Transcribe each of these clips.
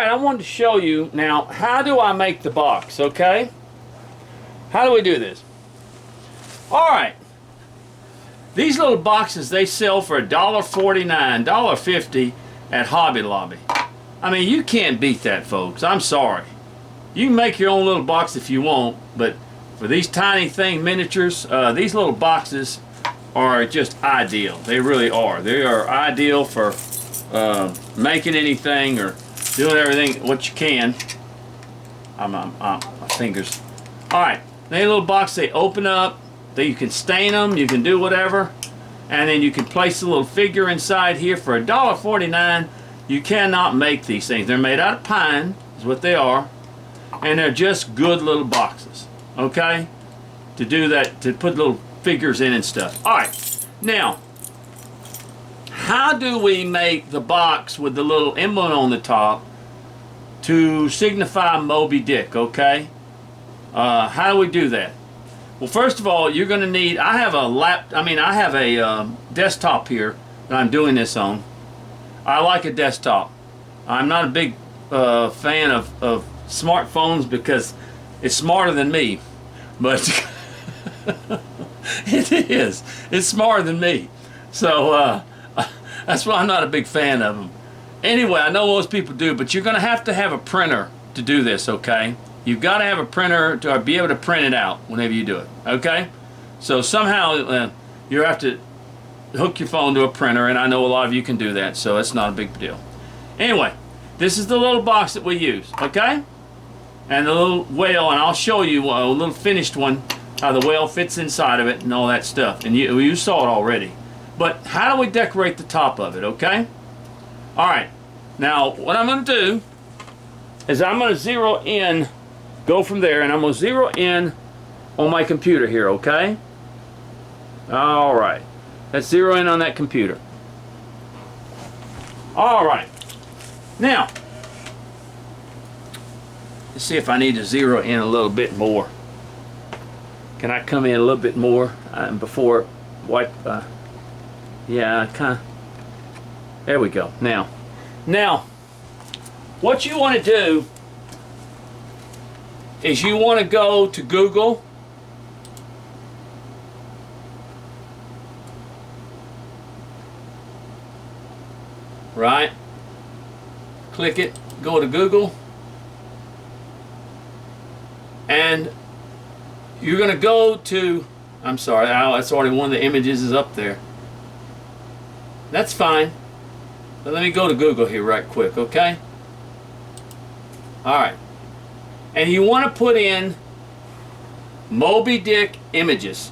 Alright, I wanted to show you now, how do I make the box, okay? How do we do this? Alright, these little boxes, they sell for $1.49, $1.50 at Hobby Lobby. I mean, you can't beat that, folks. I'm sorry. You can make your own little box if you want, but for these tiny thing miniatures, these little boxes are just ideal. They really are. They are ideal for making anything or doing everything what you can. My fingers. Alright, they little box, they open up. You can stain them, you can do whatever, and then you can place a little figure inside here for $1.49. You cannot make these things. They're made out of pine, is what they are, and they're just good little boxes, okay? To do that, to put little figures in and stuff. Alright, now, how do we make the box with the little emblem on the top to signify Moby Dick, okay? How do we do that? Well, first of all, you're going to need, I have a desktop here that I'm doing this on. I like a desktop. I'm not a big fan of smartphones because it's smarter than me. But it is. It's smarter than me. So that's why I'm not a big fan of them. Anyway, I know most people do, but you're going to have a printer to do this, okay? You've got to have a printer to be able to print it out whenever you do it, okay? So somehow you have to hook your phone to a printer, and I know a lot of you can do that, so it's not a big deal. Anyway, this is the little box that we use, okay? And the little whale, and I'll show you a little finished one, how the whale fits inside of it and all that stuff. And you saw it already. But how do we decorate the top of it, okay? Alright, now what I'm going to do is I'm going to zero in, go from there, and I'm going to zero in on my computer here, okay? Alright, let's zero in on that computer. Alright, now, let's see if I need to zero in a little bit more. Can I come in a little bit more before wipe? Yeah, kind of. There we go. Now, what you want to do is you want to go to Google. Right? Click it, go to Google, and you're going to go to, I'm sorry, that's already one of the images is up there. That's fine. But let me go to Google here right quick, okay? Alright. And you want to put in Moby Dick images.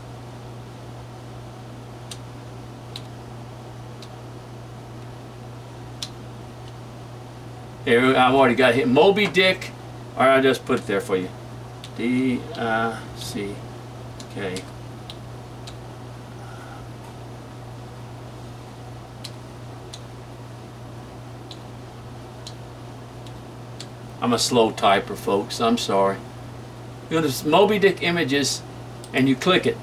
Here, I've already got it here. Moby Dick. Alright, I'll just put it there for you. D-I-C-K. I'm a slow typer, folks. I'm sorry. You go to Moby Dick images, and you click it.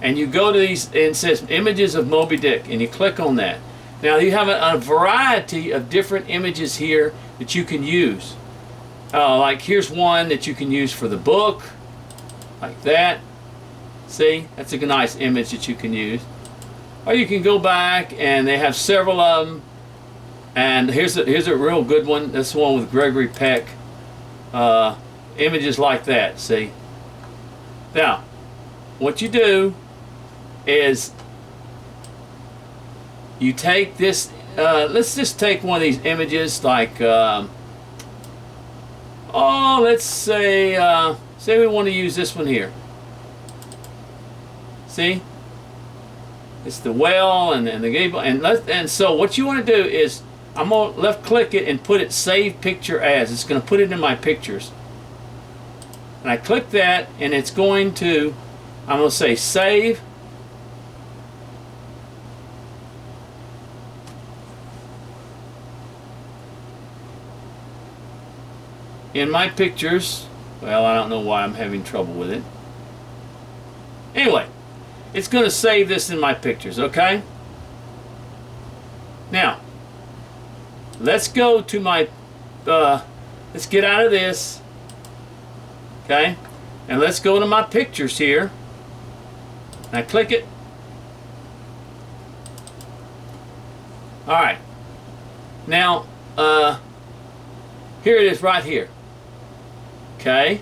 And you go to these, and it says images of Moby Dick, and you click on that. Now you have a variety of different images here that you can use. Like here's one that you can use for the book, like that. See, that's a nice image that you can use. Or you can go back, and they have several of them. And here's a real good one. This one with Gregory Peck. Images like that, see? Now, what you do is you take this, let's just take one of these images like, let's say, say we want to use this one here. See? It's the whale and the gable, and so what you want to do is, I'm going to left click it and put it save picture as. It's going to put it in my pictures. And I click that, and it's going to, I'm going to say save. In my pictures. Well, I don't know why I'm having trouble with it. Anyway, it's going to save this in my pictures, okay? Now, let's go to my let's get out of this. Okay, and let's go to my pictures here. And I click it. All right. Now, here it is right here. Okay.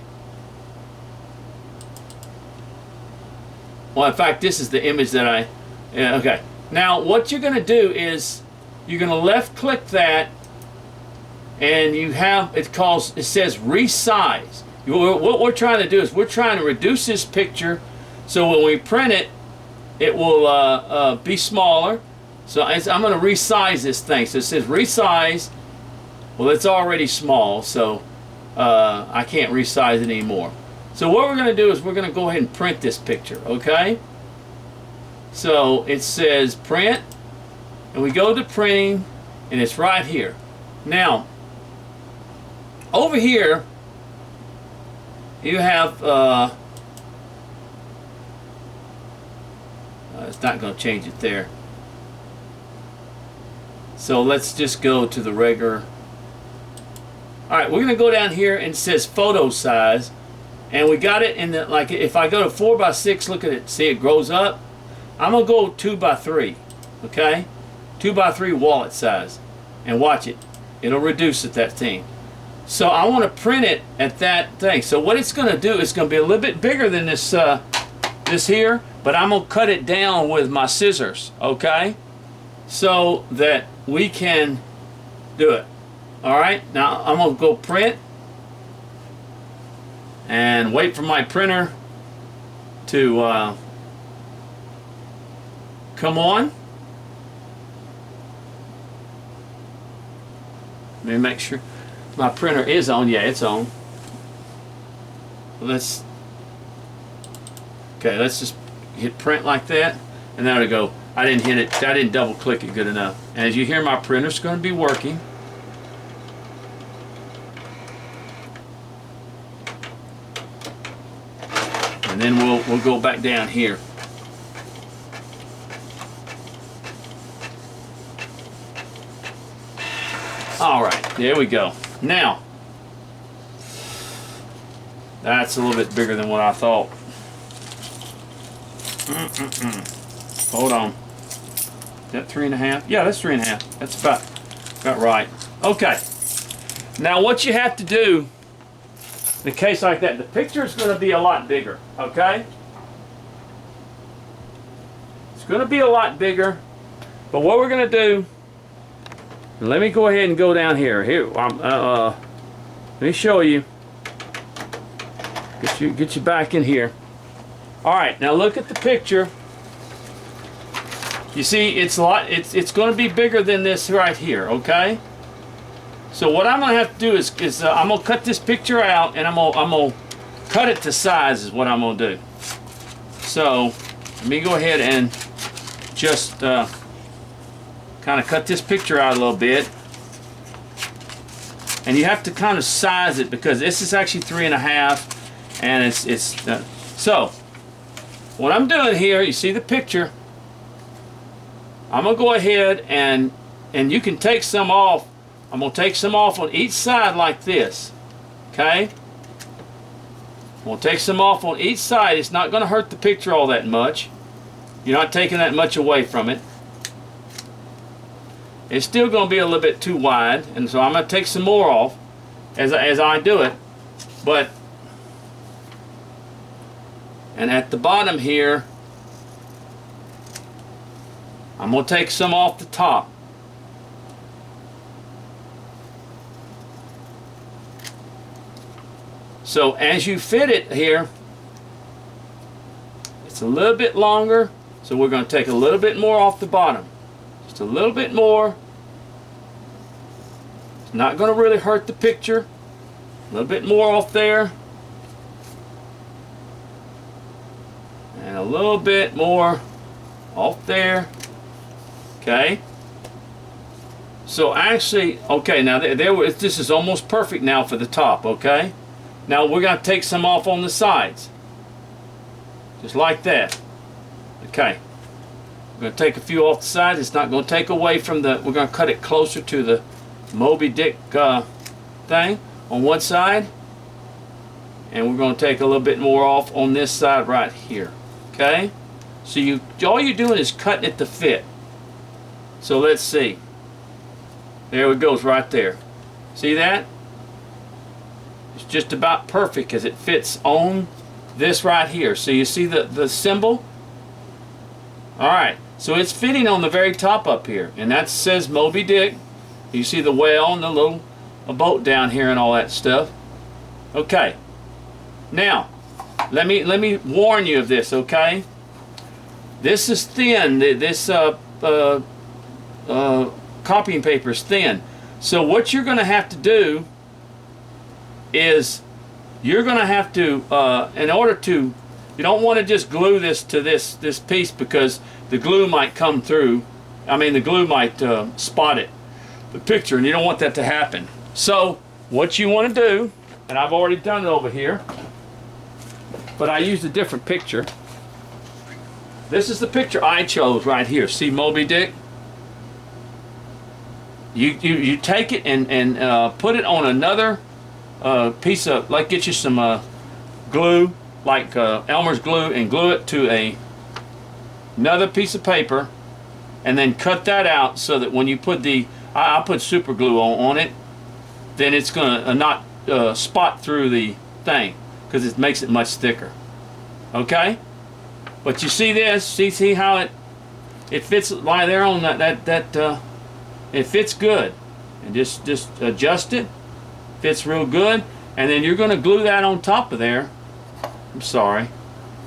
Well, in fact, this is the image that I. Yeah, okay. Now, what you're going to do is you're going to left click that, and you have it says resize. What we're trying to do is we're trying to reduce this picture so when we print it, it will be smaller. So I'm going to resize this thing. So it says resize. Well, it's already small, so I can't resize it anymore. So what we're going to do is we're going to go ahead and print this picture, okay? So it says print, and we go to printing, and it's right here. Now, over here, you have, it's not going to change it there. So let's just go to the regular. All right, we're going to go down here and it says photo size. And we got it in the, like if I go to 4x6, look at it, see it grows up. I'm going to go 2x3, okay? 2x3 wallet size. And watch it. It'll reduce it, that thing. So I want to print it at that thing. So what it's going to do is going to be a little bit bigger than this, this here. But I'm going to cut it down with my scissors, okay? So that we can do it. All right, now I'm going to go print and wait for my printer to come on. Let me make sure my printer is on. Yeah, it's on. Let's just hit print like that, and there we go. I didn't hit it. I didn't double click it good enough. And as you hear, my printer's going to be working. And then we'll go back down here. All right, there we go. Now, that's a little bit bigger than what I thought. Hold on. Is that 3.5? Yeah, that's 3.5. That's about right. Okay. Now, what you have to do in a case like that, the picture is going to be a lot bigger, okay? It's going to be a lot bigger, but what we're going to do, let me go ahead and go down here. Here, let me show you. Get you back in here. All right, now look at the picture. You see, it's going to be bigger than this right here, okay? So what I'm going to have to do is I'm going to cut this picture out, and I'm going to cut it to size is what I'm going to do. So let me go ahead and just kind of cut this picture out a little bit. And you have to kind of size it because this is actually 3.5, and so what I'm doing here, you see the picture. I'm going to go ahead and you can take some off. I'm going to take some off on each side like this, okay? I'm going to take some off on each side. It's not going to hurt the picture all that much. You're not taking that much away from it. It's still going to be a little bit too wide, and so I'm going to take some more off as I do it. And at the bottom here, I'm going to take some off the top. So as you fit it here, it's a little bit longer, so we're going to take a little bit more off the bottom. Just a little bit more. It's not going to really hurt the picture. A little bit more off there. And a little bit more off there. Okay. So actually, okay, now this is almost perfect now for the top, okay? Now we're going to take some off on the sides. Just like that. Okay. We're going to take a few off the sides. It's not going to take away from we're going to cut it closer to the Moby Dick thing on one side, and we're going to take a little bit more off on this side right here. Okay, so all you're doing is cutting it to fit. So let's see. There it goes right there. See that? It's just about perfect because it fits on this right here. So you see the symbol? Alright, so it's fitting on the very top up here, and that says Moby Dick. You see the whale and the little boat down here and all that stuff. Okay, now let me warn you of this. Okay, this is thin. This copying paper is thin. So what you're going to have to do is you're going to have to, in order to, you don't want to just glue this to this piece because the glue might come through. I mean, the glue might spot it, the picture, and you don't want that to happen. So what you want to do, and I've already done it over here, but I used a different picture. This is the picture I chose right here. See Moby Dick? You take it and put it on another piece of, like, get you some glue, like Elmer's glue, and glue it to another piece of paper, and then cut that out so that when you put I put super glue on it, then it's gonna not spot through the thing because it makes it much thicker. Okay, but you see this? See how it fits right there on that it fits good, and just adjust it. Fits real good, and then you're going to glue that on top of there. I'm sorry.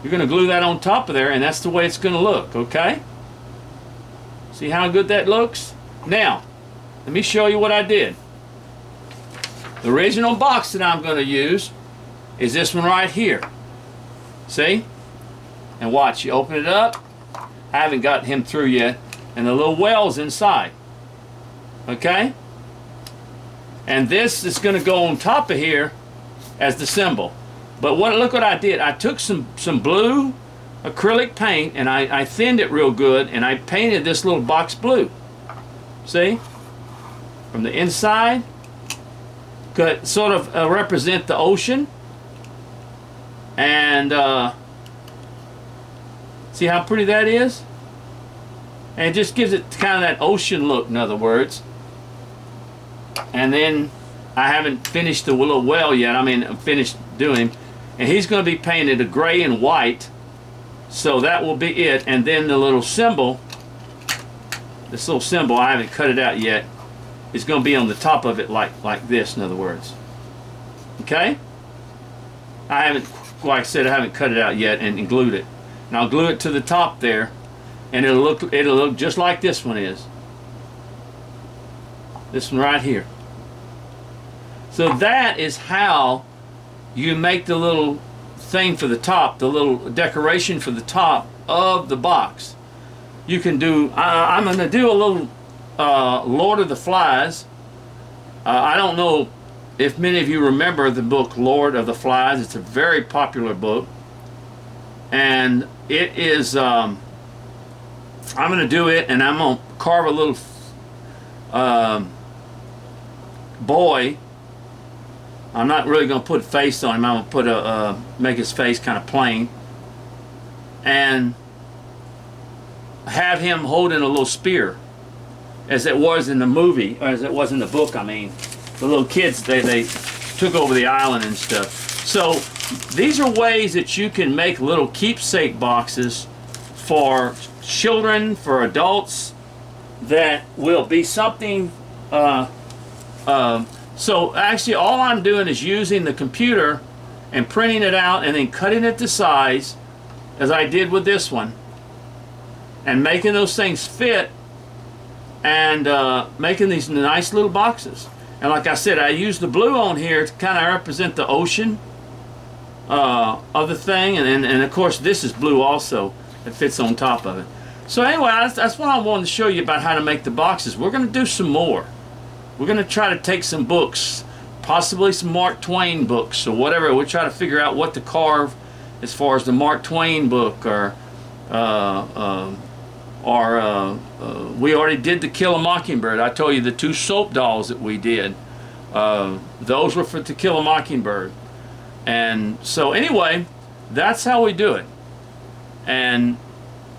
You're going to glue that on top of there, and that's the way it's going to look, okay? See how good that looks? Now, let me show you what I did. The original box that I'm going to use is this one right here. See? And watch, you open it up. I haven't got him through yet, and the little whale's inside. Okay? And this is going to go on top of here as the symbol. But look what I did. I took some blue acrylic paint, and I thinned it real good, and I painted this little box blue. See? From the inside. Could sort of represent the ocean. And see how pretty that is? And it just gives it kind of that ocean look, in other words. And then I haven't finished the little whale yet. I mean, I'm finished doing him. And he's going to be painted a gray and white. So that will be it. And then the little symbol, this little symbol, I haven't cut it out yet, is going to be on the top of it like this, in other words. Okay? I haven't, like I said, I haven't cut it out yet and glued it. And I'll glue it to the top there. And it'll look just like this one is. This one right here. So that is how you make the little thing for the top, the little decoration for the top of the box. You can do, I'm going to do a little Lord of the Flies. I don't know if many of you remember the book Lord of the Flies. It's a very popular book. And it is, I'm going to do it, and I'm going to carve a little boy. I'm not really going to put a face on him. I'm going to put make his face kind of plain, and have him holding a little spear, as it was in the movie, or as it was in the book. I mean, the little kids, they took over the island and stuff. So these are ways that you can make little keepsake boxes for children, for adults, that will be something. So actually all I'm doing is using the computer and printing it out and then cutting it to size, as I did with this one, and making those things fit, and making these nice little boxes. And like I said, I used the blue on here to kind of represent the ocean of the thing, and of course this is blue also that fits on top of it. So anyway, that's what I wanted to show you about how to make the boxes. We're going to do some more. We're going to try to take some books, possibly some Mark Twain books or whatever. We'll try to figure out what to carve as far as the Mark Twain book, or we already did the Kill a Mockingbird. I told you the 2 soap dolls that we did. Those were for To Kill a Mockingbird. And so anyway, that's how we do it. And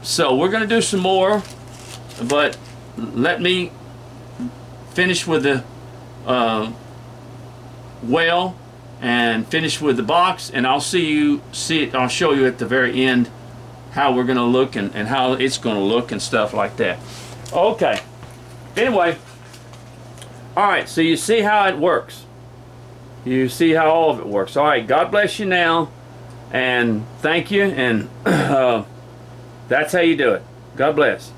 so we're going to do some more, but let me finish with the whale and finish with the box, and I'll I'll show you at the very end how we're going to look and how it's going to look and stuff like that. Okay. Anyway, all right, so you see how it works. You see how all of it works. All right, God bless you now, and thank you, and that's how you do it. God bless.